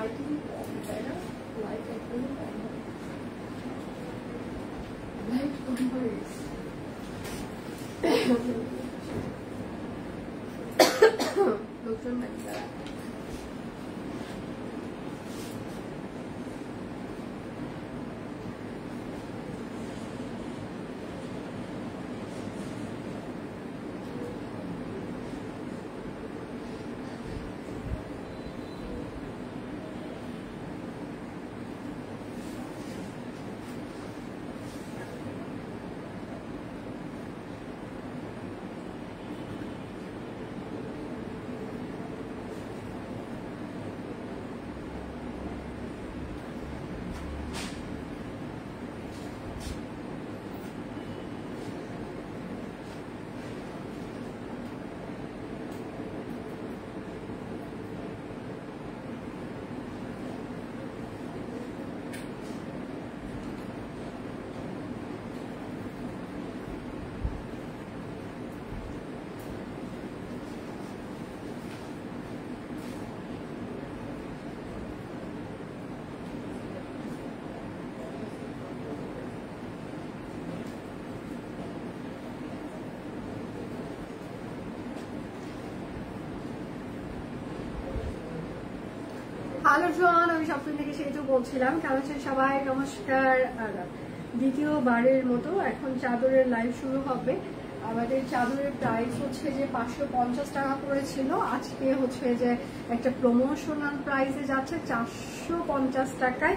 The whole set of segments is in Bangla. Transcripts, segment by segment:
লাইটিং কম, তাই না? লাইট একদমই কম, লাইট কম হয়ে গেছে। লোকজন নাকি তারা হ্যালো জোয়ান, আমি স্বপ্ন থেকে সেতু বলছিলাম। কেমন আছেন সবাই? নমস্কার। দ্বিতীয়বারের মতো এখন চাদরের লাইভ শুরু হবে। আমাদের চাদরের প্রাইস হচ্ছে যে 550 টাকা করে ছিল, আজকে হচ্ছে যে একটা প্রমোশনাল প্রাইসে যাচ্ছে 450 টাকায়।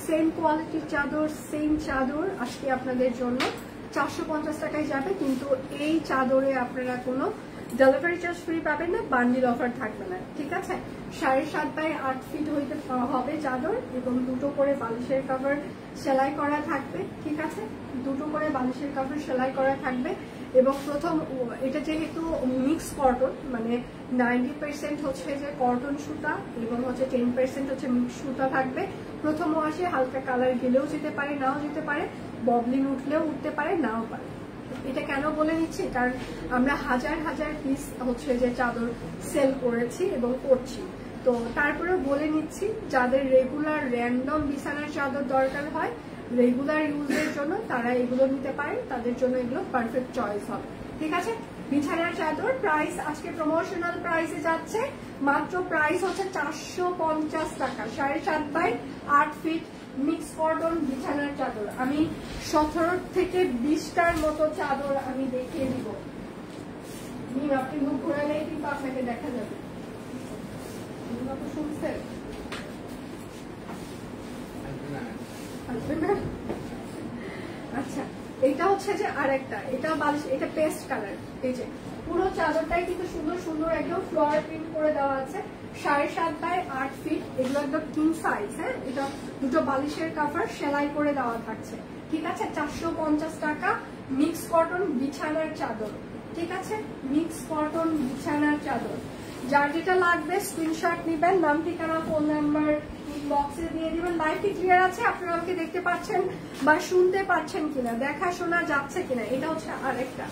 সেম কোয়ালিটির চাদর, সেম চাদর আজকে আপনাদের জন্য 450 টাকায় যাবে। কিন্তু এই চাদরে আপনারা কোনো ডেলিভারি চার্জ ফ্রি পাবেন না, বান্ডিল অফার থাকবে না, ঠিক আছে? 7.5 বাই 8 ফিট হইতে হবে চাদর, এবং দুটো করে বালিশের কভার সেলাই করা থাকবে, ঠিক আছে? দুটো করে বালিশের কভার সেলাই করা থাকবে। এবং প্রথম এটা যেহেতু মিক্স কটন, মানে 90% হচ্ছে যে কটন সুতা এবং হচ্ছে 10% হচ্ছে মিক্স সুতা থাকবে। প্রথম ওয়াশে হালকা কালার গেলেও যেতে পারে, নাও যেতে পারে, ববলিং উঠলেও উঠতে পারে, নাও পারে। এটা কেন বলে নিচ্ছি, কারণ আমরা হাজার হাজার পিস হচ্ছে যে চাদর সেল করেছি এবং করছি, তো তারপরেও বলে নিচ্ছি যাদের রেগুলার র্যান্ডম বিছানার চাদর দরকার হয় রেগুলার ইউজের জন্য, তারা এগুলো নিতে পারেন, তাদের জন্য এগুলো পারফেক্ট চয়েস হবে, ঠিক আছে? বিছানার চাদর প্রাইস আজকে প্রমোশনাল প্রাইসে যাচ্ছে, মাত্র প্রাইস হচ্ছে 450 টাকা। 7.5 বাই 8 ফিট মিক্স কটন বিছানার চাদর। আমি 17 থেকে 20টার মতো চাদর আমি দেখিয়ে দিব। আপনি মুখ ঘোরালেই কিন্তু আপনাকে দেখা যাবে। শুনছেন? আচ্ছা, এটা হচ্ছে যে আরেকটা, এটা বালিশ, এটা পেস্ট কালার। এই যে পুরো চাদরটাই কিন্তু সুন্দর সুন্দর একদম ফ্লোয়ার প্রিন্ট করে দেওয়া আছে। 7.5 বাই 8 ফিট, এগুলো একদম কিং সাইজ। হ্যাঁ, এটা দুটো বালিশের কভার সেলাই করে দেওয়া থাকছে, ঠিক আছে? 450 টাকা। মিক্স কটন বিছানার চাদর, ঠিক আছে? মিক্স কটন বিছানার চাদর। যার যেটা লাগবে স্ক্রিনশট নিবেন, নাম ঠিকানা ফোন নাম্বার বক্সে দিয়ে দিবেন। লাইভটি ক্লিয়ার আছে? আপনারা আমাকে দেখতে পাচ্ছেন বা শুনতে পাচ্ছেন কিনা, দেখা শোনা যাচ্ছে কিনা? এটা হচ্ছে আরেকটা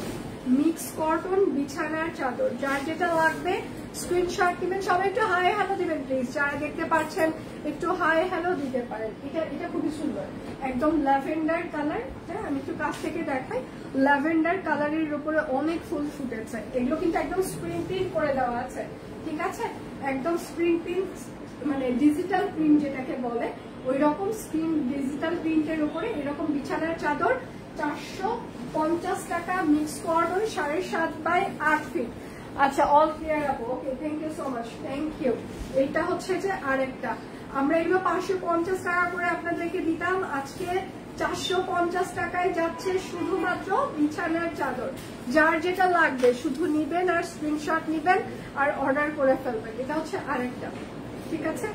মিক্স কটন বিছানার চাদর। যার যেটা লাগবে স্ক্রিনশট দিবেন। সবাই একটু হাই হ্যালো দিবেন প্লিজ, যারা দেখতে পাচ্ছেন একটু হাই হ্যালো দিতে পারেন। এটা খুবই সুন্দর, একদম ল্যাভেন্ডার কালার। হ্যাঁ, আমি একটু কাছ থেকে দেখাই। ল্যাভেন্ডার কালারের উপরে অনেক ফুল ফুটেছে। এগুলো কিন্তু একদম স্ক্রিন প্রিন্ট করে দেওয়া আছে, ঠিক আছে? একদম স্ক্রিন প্রিন্ট, মানে ডিজিটাল প্রিন্ট যেটাকে বলে, ওই রকম স্ক্রিন ডিজিটাল প্রিন্টের উপরে এরকম বিছানার চাদর 450 টাকা। Mix cotton 7.5 by 8 feet. আচ্ছা, অল ক্লিয়ার আপু? Okay, thank you so much, thank you. এইটা হচ্ছে যে আরেকটা, আমরা এগুলো 550 টাকা করে আপনাদেরকে দিতাম, আজকে 450 টাকায় যাচ্ছে শুধুমাত্র বিছানার চাদর। যার যেটা লাগবে শুধু নিবেন আর স্ক্রিনশট নিবেন আর অর্ডার করে ফেলবেন। এটা হচ্ছে আরেকটা, ঠিক আছে?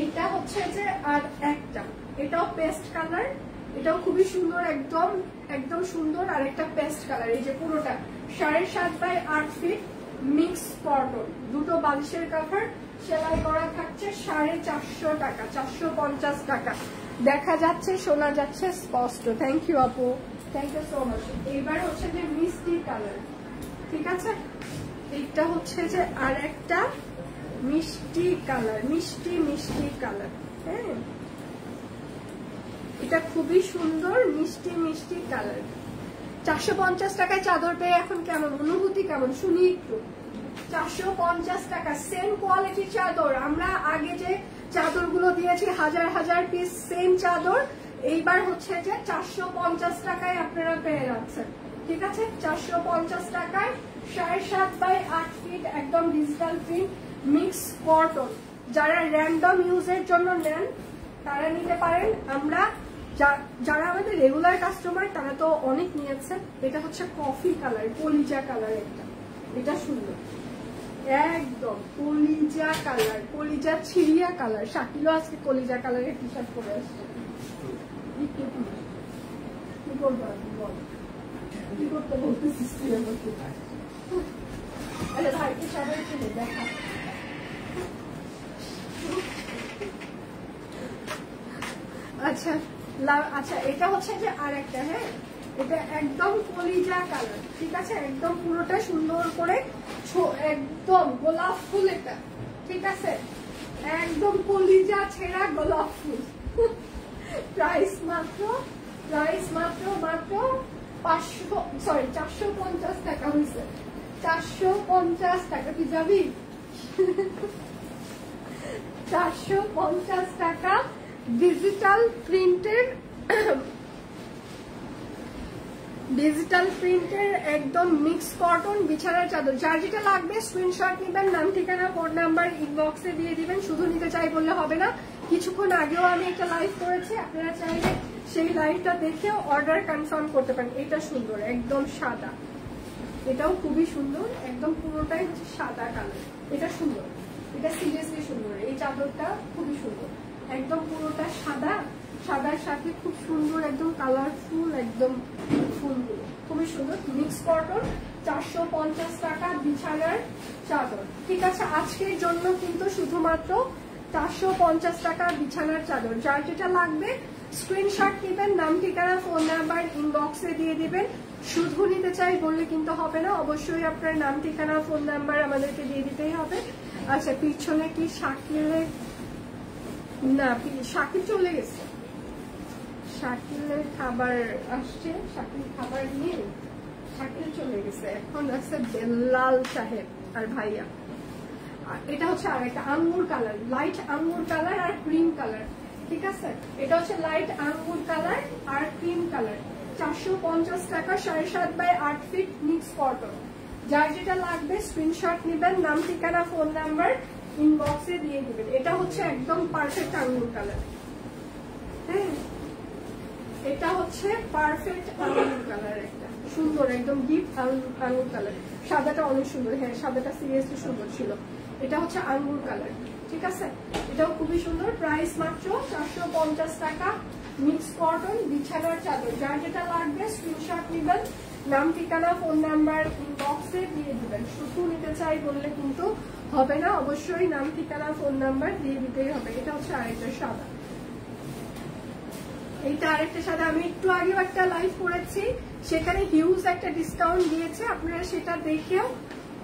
এইটা হচ্ছে যে আর একটা, এটাও পেস্ট কালার, এটাও খুবই সুন্দর, একদম একদম সুন্দর। আর একটা পেস্ট কালার, এই যে পুরোটা 7.5 বাই 8 ফিট মিক্স কটন, দুটো বালিশের কভার সেলাই করা থাকছে 450 টাকা। 450 টাকা দেখা যাচ্ছে, শোনা যাচ্ছে স্পষ্ট। থ্যাংক ইউ আপু, থ্যাংক ইউ সো মাচ। এইবার হচ্ছে যে মিষ্টি কালার, ঠিক আছে? এইটা হচ্ছে যে আর একটা মিষ্টি কালার, মিষ্টি মিষ্টি কালার। হ্যাঁ, এটা খুবই সুন্দর মিষ্টি মিষ্টি কালার। 450 টাকায় চাদর পেয়ে এখন কেমন অনুভূতি, কেমন শুনি একটু। 450 টাকা সেম কোয়ালিটির চাদর। আমরা আগে যে চাদরগুলো দিয়েছি হাজার হাজার পিস সেম চাদর, এইবার হচ্ছে যে 450 টাকায় আপনারা পেয়ে যাচ্ছেন। ঠিক আছে, 450 টাকায় 7.5 বাই 8 ফিট একদম ডিজিটাল প্রিন্ট মিক্স কটন। যারা র্যান্ডম ইউজের জন্য নেন তারা নিতে পারেন। আমরা যারা আমাদের রেগুলার কাস্টমার তারা তো অনেক নিয়েছেন। এটা হচ্ছে কফি কালার, কলিজা কালার। এটা সুন্দর, একদম কলিজা কালার, কলিজা ছিড়িয়া কালার। শাকিলও আজকে কলিজা কালারের টি শার্ট পরে আসছে। কি করবো বল, কি করতে বলতেছিস তুই আমাকে? আরে ভাইকে সবাই চলে দেখা। আচ্ছা আচ্ছা, এটা হচ্ছে যে আরেকটা। হ্যাঁ, এটা একদম কলিজা কালার। ঠিক আছে, একদম পুরোটা সুন্দর করে একদম গোলাপ ফুল। এটা ঠিক আছে, একদম কলিজা ছেঁড়া গোলাপ ফুল। প্রাইস মাত্র 450 টাকা হয়েছে। 450 টাকা। তুই যাবি? 450 টাকা ডিজিটাল প্রিন্টের একদম মিক্স কটন বিছানার চাদর। যার যেটা লাগবে স্ক্রিনশট নেবেন, নাম ঠিকানা ফোন নাম্বার ইনবক্সে দিয়ে দিবেন। শুধু নিতে চাই বললে হবে না। কিছুক্ষণ আগেও আমি একটা লাইভ করেছি, আপনারা চাইলে সেই লাইভটা দেখে অর্ডার কনফার্ম করতে পারেন। এটা সুন্দর, একদম সাদা। এটাও খুবই সুন্দর, একদম পুরোটাই হচ্ছে সাদা কালার। এটা সুন্দর, এটা সিরিয়াসলি সুন্দর। এই চাদরটা খুবই সুন্দর, একদম পুরোটা সাদা, সাদার সাথে খুব সুন্দর একদম কালারফুল একদম ফুলগুলো খুবই সুন্দর। মিক্স কটন, 450 টাকা বিছানার চাদর। ঠিক আছে, আজকের জন্য কিন্তু শুধুমাত্র 450 টাকা বিছানার চাদর। যার যেটা লাগবে স্ক্রিনশট নেবেন, নাম ঠিকানা ফোন নাম্বার ইনবক্সে দিয়ে দিবেন। শুধু নিতে চাই বললে কিন্তু হবে না, অবশ্যই আপনার নাম ঠিকানা ফোন নাম্বার আমাদেরকে দিয়ে দিতেই হবে। আচ্ছা, পিছনে কি শাকিলের? না, শাকিল চলে গেছে। শাকিলের খাবার আসছে, শাকিল খাবার নিয়ে শাকিল চলে গেছে। এখন আছে বেল্লাল সাহেব আর ভাইয়া। এটা হচ্ছে আর একটা আঙ্গুর কালার, লাইট আঙ্গুর কালার আর ক্রিম কালার। ঠিক আছে, এটা হচ্ছে লাইট আঙ্গুর কালার আর ক্রিম কালার। 450 টাকা, 7.5 বাই 8 ফিট মিক্স কটন। যার যেটা লাগবে স্ক্রিনশট নেবেন, নাম ঠিকানা ফোন নাম্বার ইনবক্সে দিয়ে দিবেন। এটা হচ্ছে একদম পারফেক্ট আঙ্গুর কালার। হ্যাঁ, এটা হচ্ছে পারফেক্ট আঙ্গুর কালার, একটা সুন্দর একদম ডিপ আঙ্গুর কালার। সাদাটা অনেক সুন্দর। হ্যাঁ, সাদাটা সিরিয়াসলি সুন্দর ছিল। এটা হচ্ছে আঙ্গুর কালার। ঠিক আছে, এটাও খুবই সুন্দর। প্রাইস মাত্র 450 টাকা মিক্স কটন বিছানার চাদর। যার যেটা লাগবে স্ক্রিনশট নেবেন, নাম ঠিকানা ফোন নাম্বার ইনবক্সে দিয়ে দিবেন। শুধু নিতে চাই বললে কিন্তু হবে না, অবশ্যই নাম ঠিকানা ফোন নাম্বার দিয়ে দিতেই হবে। এটা হচ্ছে আরেকটা সাদা। এইটা আরেকটা সাদা। আমি একটু আগেও একটা লাইভ করেছি, সেখানে হিউজ একটা ডিসকাউন্ট দিয়েছে, আপনারা সেটা দেখেও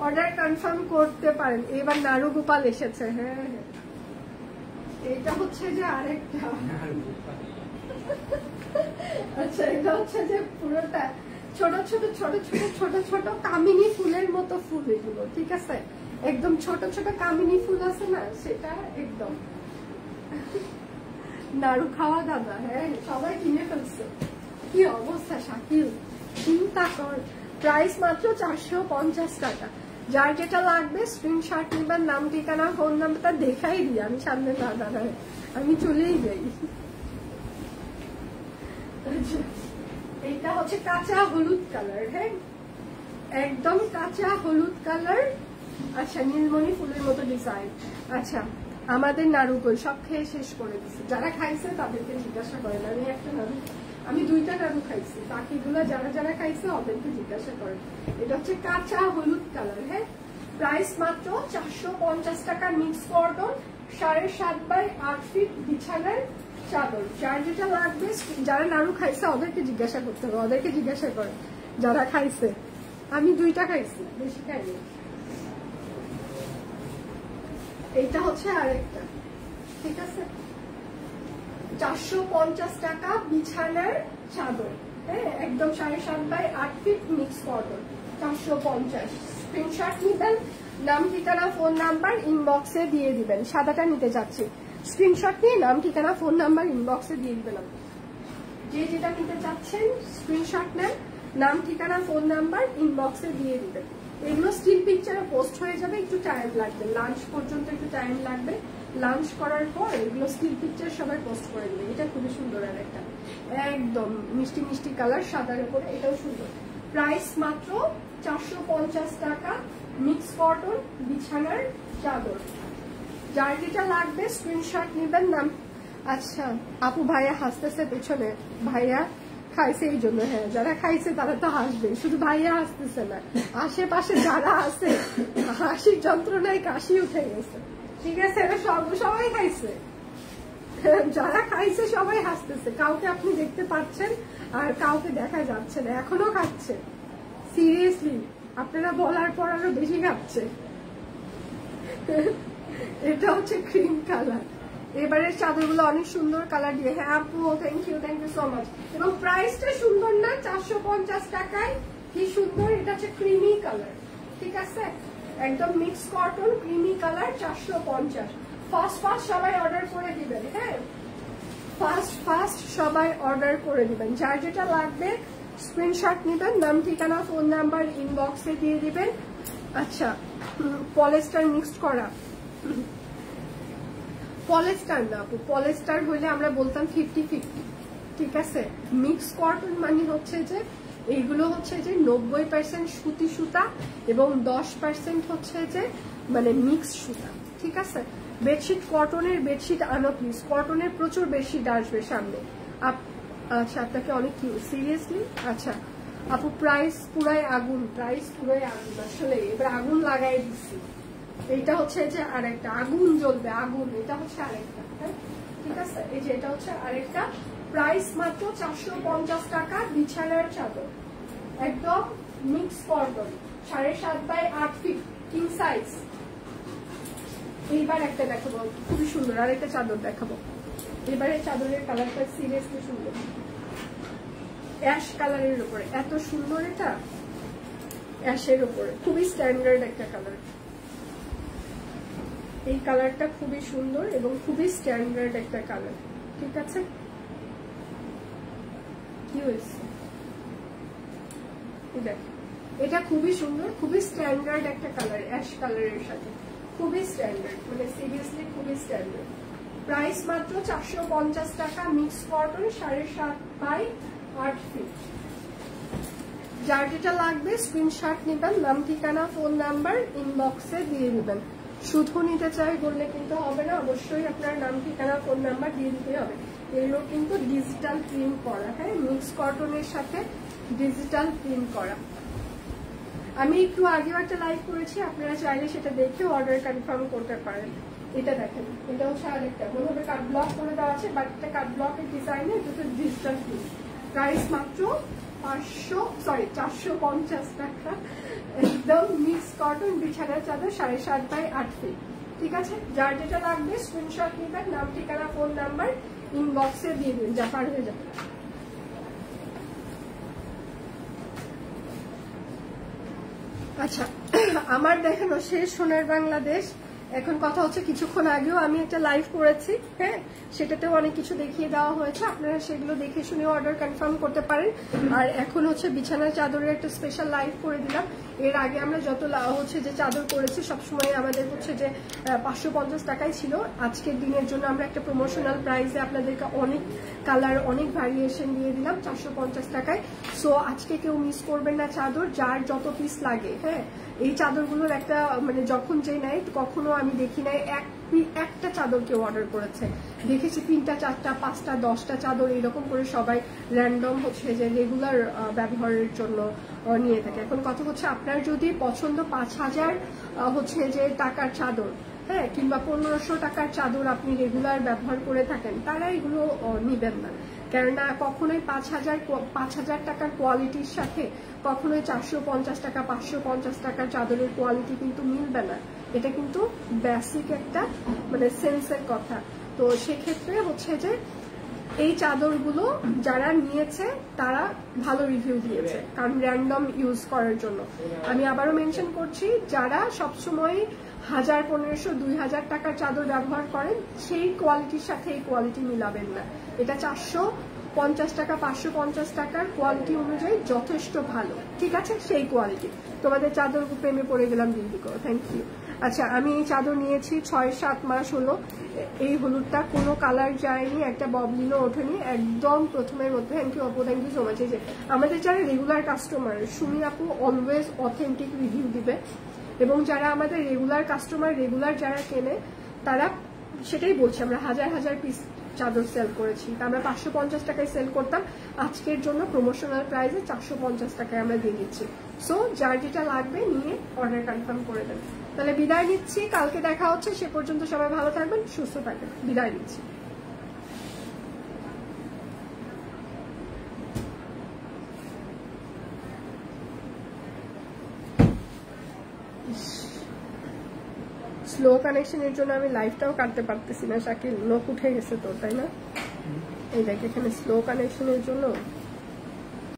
অর্ডার কনফার্ম করতে পারেন। এবার নারু গোপাল এসেছে। হ্যাঁ, এটা হচ্ছে যে আরেকটা। আচ্ছা, এটা হচ্ছে যে পুরোটা ছোট ছোট ছোট ছোট ছোট ছোট কামিনী ফুলের মতো ফুল এগুলো। ঠিক আছে, একদম ছোট ছোট কামিনী ফুল আছে না, সেটা একদম নাড়ু খাওয়া দাদা। হ্যাঁ, সবাই কিনে ফেলছে। কি অবস্থা শাকিল, চিন্তা কর। প্রাইস মাত্র 450 টাকা। যার যেটা লাগবে স্ক্রিনশট নেবেন, নাম ঠিকানা ফোন নাম্বারটা দেখাই দিই। আমি সামনে না দাঁড়ায়, আমি চলেই যাই। এটা হচ্ছে কাঁচা হলুদ কালার। হ্যাঁ, একদম কাঁচা হলুদ কালার। আচ্ছা, নীলমণি ফুলের মতো ডিজাইন। আচ্ছা, আমাদের নাড়ুকই সব খেয়ে শেষ করে দিচ্ছে। যারা খাইছে তাদেরকে জিজ্ঞাসা করেন। আমি 2টা নাড়ু খাইছি, বাকিগুলো যারা যারা খাইছে ওদেরকে জিজ্ঞাসা করেন। এটা হচ্ছে কাঁচা হলুদ কালার। হ্যাঁ, প্রাইস মাত্র 450 টাকা মিক্স কটন, 7.5 বাই 8 ফিট বিছানার চাদর। যার যেটা লাগবে, যারা নাড়ু খাইছে ওদেরকে জিজ্ঞাসা করতে হবে, ওদেরকে জিজ্ঞাসা করেন যারা খাইছে। আমি 2টা খাইছি, বেশি খাইনি। এইটা হচ্ছে আরেকটা, ঠিক আছে, 450 টাকা বিছানার চাদর, হ্যাঁ, একদম 7.5 by 8 feet mix cotton, 450। Screenshot নিবেন, নাম ঠিকানা ফোন নাম্বার ইনবক্সে দিয়ে দিবেন। সাদাটা নিতে চাচ্ছি, স্ক্রিনশট নিয়ে নাম ঠিকানা ফোন নাম্বার ইনবক্সে দিয়ে দিবেন। যে যেটা নিতে চাচ্ছেন স্ক্রিনশট নেন, নাম ঠিকানা ফোন নাম্বার ইনবক্সে দিয়ে দিবেন। এগুলো স্টিল পিকচারে পোস্ট হয়ে যাবে, একটু টাইম লাগবে, লাঞ্চ পর্যন্ত একটু টাইম লাগবে। লাঞ্চ করার পর এগুলো স্টিল পিকচার সবাই পোস্ট করে দিবে। এটা খুবই সুন্দর, আর একটা একদম মিষ্টি মিষ্টি কালার, সাদার উপরে, এটাও সুন্দর। প্রাইস মাত্র 450 টাকা, মিক্স কটন বিছানার চাদর। যার যেটা লাগবে স্ক্রিনশট নেবেন, নাম। আচ্ছা আপু, ভাইয়া হাসতেছে পেছনে, ভাইয়া খাইছে এই জন্য। হ্যাঁ, যারা খাইছে তারা তো হাসবে, শুধু ভাইয়া হাসতেছে না, আশেপাশে যারা আছে হাসির যন্ত্রণায় কাশি উঠে গেছে, ঠিক আছে, এরা সবাই খাইছে, যারা খাইছে সবাই হাসতেছে। কাউকে আপনি দেখতে পাচ্ছেন আর কাউকে দেখা যাচ্ছে না, এখনো খাচ্ছে। সিরিয়াসলি আপনারা বলার পর আরো বেশি খাচ্ছে। এটা হচ্ছে ক্রিম কালার। এবারের চাদরগুলো অনেক সুন্দর কালার দিয়ে। হ্যাঁ আপু, থ্যাংক ইউ সো মাচ। এবং প্রাইসটা সুন্দর না, 450 টাকায়, কি সুন্দর। এটা হচ্ছে ক্রিমি কালার, ঠিক আছে, একদম mix cotton creamy colour, 450। Fast সবাই অর্ডার করে দিবেন, হ্যাঁ, ফাস্ট সবাই অর্ডার করে দিবেন। যার যেটা লাগবে স্ক্রিনশট নেবেন, নাম ঠিকানা ফোন নাম্বার ইনবক্সে দিয়ে দিবেন। আচ্ছা, পলিস্টার মিক্সড করা, পলিস্টার না আপু, পলিস্টার হইলে আমরা বলতাম 50-50, ঠিক আছে। মিক্স কটন মানে হচ্ছে যে এইগুলো হচ্ছে যে 90% সুতি সুতা এবং 10% হচ্ছে যে মানে মিক্স সুতা, ঠিক আছে। বেডশিট, কটনের বেডশিট আনো প্লিজ, কটনের প্রচুর বেডশিট আসবে সামনে। আচ্ছা, আপনাকে অনেক সিরিয়াসলি। আচ্ছা আপু, প্রাইস পুরাই আগুন, প্রাইস পুরাই আগুন, আসলে এবার আগুন লাগাই দিচ্ছি। এইটা হচ্ছে যে আরেকটা আগুন জ্বলবে, আগুন, এটা হচ্ছে আরেকটা, হ্যাঁ, ঠিক আছে। এই যে এটা হচ্ছে আরেকটা, প্রাইস মাত্র 450 টাকা, বিছানার চাদর, একদম mix cotton, 7.5 by 8 feet, king size. এইবার একটা দেখাবো খুবই সুন্দর, আরেকটা চাদর দেখাবো। এবারে চাদরের কালারটা সিরিয়াসলি সুন্দর, অ্যাশ কালারের উপরে, এত সুন্দর, এটা অ্যাশের উপরে, খুবই স্ট্যান্ডার্ড একটা কালার। এই কালারটা খুবই সুন্দর এবং খুবই স্ট্যান্ডার্ড একটা কালার, ঠিক আছে। কি হয়েছে এটা খুবই সুন্দর, খুবই স্ট্যান্ডার্ড একটা কালার, অ্যাশ কালারের সাথে, খুবই স্ট্যান্ডার্ড, মানে সিরিয়াসলি খুবই স্ট্যান্ডার্ড। প্রাইস মাত্র 450 টাকা, মিক্স কটন, 7.5 বাই 8 ফিট। যার যেটা লাগবে স্ক্রিনশট নেবেন, নাম ঠিকানা ফোন নাম্বার ইনবক্সে দিয়ে দিবেন। শুধু নিতে চাই বললে কিন্তু হবে না, অবশ্যই আপনার নাম ঠিকানা ফোন নাম্বার দিয়ে দিতে হবে। এগুলো কিন্তু ডিজিটাল প্রিন্ট করা, হ্যাঁ, মিক্স কটনের সাথে ডিজিটাল প্রিন্ট করা। আমি একটু আগেও একটা লাইভ করেছি, আপনারা চাইলে সেটা দেখে অর্ডার কনফার্ম করতে পারেন। এটা দেখেন, এটা হচ্ছে আরেকটা, মনে হবে কাট ব্লক করে দেওয়া আছে, বাট এটা কাট ব্লকের ডিজাইনে, এটা ডিজিটাল প্রিন্ট। প্রাইস মাত্র 450 টাকা, একদম মিক্স কটন বিছানার চাদর, 7.5 বাই 8 ফিট, ঠিক আছে। যার যেটা লাগবে স্ক্রিনশট নেবেন, নাম ঠিকানা ফোন নাম্বার ইনবক্সে দিয়ে দিন, যা পার হয়ে যাবে। আচ্ছা, আমার দেখানো শেষ সোনার বাংলাদেশ। এখন কথা হচ্ছে, কিছুক্ষণ আগেও আমি একটা লাইভ করেছি, হ্যাঁ, সেটাতেও অনেক কিছু দেখিয়ে দেওয়া হয়েছে, আপনারা সেগুলো দেখে শুনে অর্ডার কনফার্ম করতে পারেন। আর এখন হচ্ছে বিছানার চাদরের একটা স্পেশাল লাইভ করে দিলাম। এর আগে আমরা যত হচ্ছে যে চাদর করেছি সবসময় আমাদের হচ্ছে যে 550 টাকাই ছিল। আজকের দিনের জন্য আমরা একটা প্রমোশনাল প্রাইসে আপনাদেরকে অনেক কালার, অনেক ভ্যারিয়েশন দিয়ে দিলাম 450 টাকায়। সো আজকে কেউ মিস করবেন না চাদর, যার যত পিস লাগে, হ্যাঁ। এই চাদরগুলোর একটা মানে যখন যে নেয়, কখনো আমি দেখি নাই একটা চাদর কেউ অর্ডার করেছে, দেখেছি 3টা 4টা 5টা 10টা চাদর এরকম করে সবাই র্যান্ডম হচ্ছে যে রেগুলার ব্যবহারের জন্য নিয়ে থাকে। এখন কথা হচ্ছে, আপনার যদি পছন্দ 5000 হচ্ছে যে টাকার চাদর, হ্যাঁ, কিংবা 1500 টাকার চাদর আপনি রেগুলার ব্যবহার করে থাকেন, তারা এগুলো নিবেন না। কেননা কখনোই 5000 টাকার কোয়ালিটির সাথে কখনোই 450 টাকা 550 টাকার চাদরের কোয়ালিটি কিন্তু মিলবে না। এটা কিন্তু বেসিক একটা মানে সেন্সের কথা। তো সেক্ষেত্রে হচ্ছে যে এই চাদরগুলো যারা নিয়েছে তারা ভালো রিভিউ দিয়েছে, কারণ র্যান্ডম ইউজ করার জন্য। আমি আবারও মেনশন করছি, যারা সবসময় 1000, 1500, 2000 টাকার চাদর ব্যবহার করেন সেই কোয়ালিটির সাথে এই কোয়ালিটি মিলাবেন না। এটা 450 টাকা, 550 টাকার কোয়ালিটি অনুযায়ী যথেষ্ট ভালো, ঠিক আছে? সেই কোয়ালিটি। তোমাদের চাদর প্রেমে পড়ে গেলাম দিদি করো, থ্যাংক ইউ। আচ্ছা, আমি এই চাদর নিয়েছি 6-7 মাস হলো। এই হলুদটা কোনো কালার যায়নি, একটা ববলিনও ওঠেনি, একদম প্রথমের মধ্যে। থ্যাংক ইউ আপু, থ্যাংক ইউ সো মাচ। এই যে আমাদের যারা রেগুলার কাস্টমার, সুমি আপু অলওয়েজ অথেন্টিক রিভিউ দিবে, এবং যারা আমাদের রেগুলার কাস্টমার, রেগুলার যারা কেনে, তারা সেটাই বলছে। আমরা হাজার হাজার পিস চাদর সেল করেছি, আমরা 550 টাকায় সেল করতাম, আজকের জন্য প্রমোশনাল প্রাইসে 450 টাকায় আমরা দিয়ে দিচ্ছি। সো যার যেটা লাগবে নিয়ে অর্ডার কনফার্ম করে দেন। তাহলে বিদায় নিচ্ছি, কালকে দেখা হচ্ছে। সে পর্যন্ত সবাই ভালো থাকবেন, সুস্থ থাকবেন, বিদায় নিচ্ছি। স্লো কানেকশনের জন্য আমি লাইভটাও কাটতে পারতেছি না। শাকিল, লোক উঠে গেছে তো, তাই না? এই দেখ, এখানে স্লো কানেকশনের জন্য